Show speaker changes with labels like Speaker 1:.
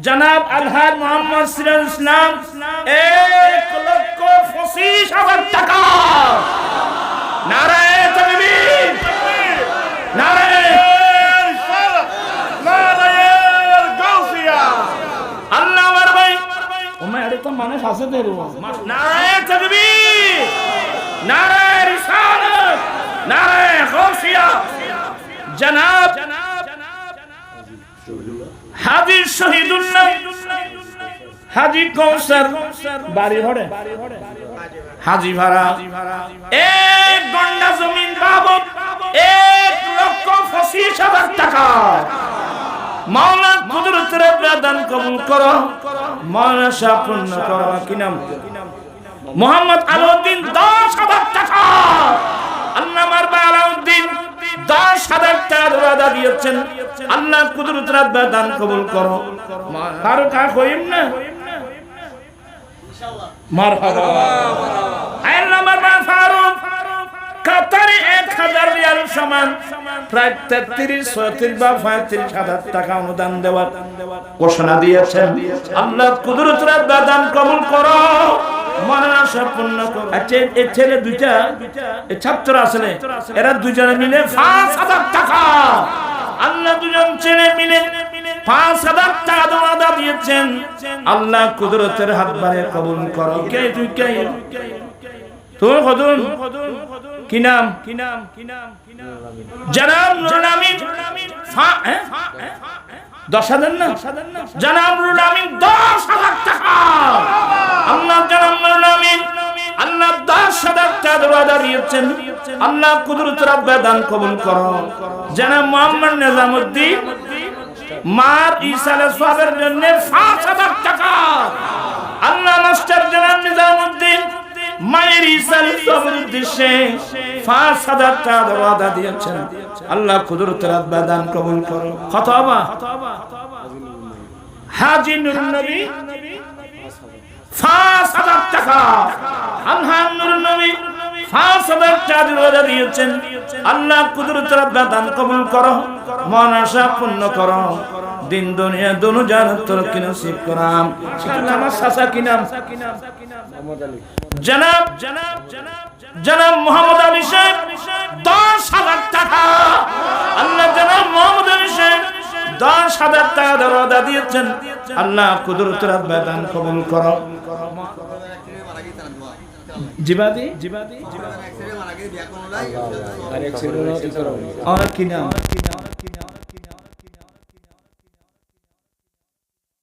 Speaker 1: জনাব আলহাজ মোহাম্মদ সিরাজুল ইসলাম 1,25,000 টাকা। নারায়ে তাকবীর, নারায়ে রিসালাত, নারায়ে গাউসিয়া। আল্লাহ আমার ভাই ওমা এটা তো মানুষ আছে দেরো। নারায়ে তাকবীর, নারায়ে রিসালাত, নারায়ে গাউসিয়া। জনাব হাজী শহীদুল্লাহ হাজী কৌসার বাড়ি হড়ে হাজী ভাড়া 1 গন্ডা জমিন বাবদ 1,25,000 টাকা। মাওলা কুদরতের দান কবুল করো, মাওলা শাহ পূর্ণ করো। কি নাম? মোহাম্মদ আলাউদ্দিন 10,000 টাকা। আল্লাহ মারবা আলাউদ্দিন 10,000 টাকা ওয়াদা দিয়েছেন। আল্লাহ কুদরতের দান কবুল করো। ফারুক কইম না মারহাবা। আল্লাহ মারবা ফারুক কাতারে 1,000 রিয়াল সমান প্রায় 33 বা 35,000 টাকা অনুদান দেওয়ার ঘোষণা দিয়েছেন। আল্লাহ কুদরতের দান কবুল করো, মাওলানা সম্পূর্ণ করো। আচ্ছা এই ছেলে দুইটা ছাত্র আছে, এরা দুজনে মিলে 5,000 টাকা। আল্লাহ দুজন ছেলে মিলে 5,000 টাকা ওয়াদা দিয়েছেন। আল্লাহ কুদরতের হাত বাড়িয়ে কবুল করো। কে তুই কে তোর কদম কি নাম? জনাব নুরুল আমিন 10,000 না জনাব নুরুল আমিন 10,000 টাকা। আল্লাহ জনাব নুরুল আমিন আল্লাহ 10,000 টাকা ওয়াদা দিয়েছেন। আল্লাহ কুদরতের দান কবুল করো। জনাব মোহাম্মদ নিজামউদ্দিন মার ইসালে সওয়াবের জন্য 5,000 টাকা। আল্লাহ মাস্টার জনাব নিজামউদ্দিন মায়ের ইসালে সওয়াবের উদ্দেশ্যে 5,000 টাকা ওয়াদা দিয়েছেন। আল্লাহ কুদরতের দান কবুল করো। খতবা হাজী নুরুন নবী 5,000 টাকা। আলহাজ নুরুন নবী 5,000 টাকা ওয়াদা দিয়েছেন। আল্লাহ কুদরতের দান কবুল করো, মনসা পূর্ণ করো, দিন দুনিয়া দোনো জাহান তরক্কি নসিব করাম। আমার চাচা কি নাম? জনাব মোহাম্মদ আলী সাহেব 10,000 টাকা। আল্লাহ জনাব মোহাম্মদ আলী সাহেব 10,000 টাকা ওয়াদা দিয়েছেন। আল্লাহ কুদরতের দান কবুল করো। জিবাদি আর এক ছিল কি নাম?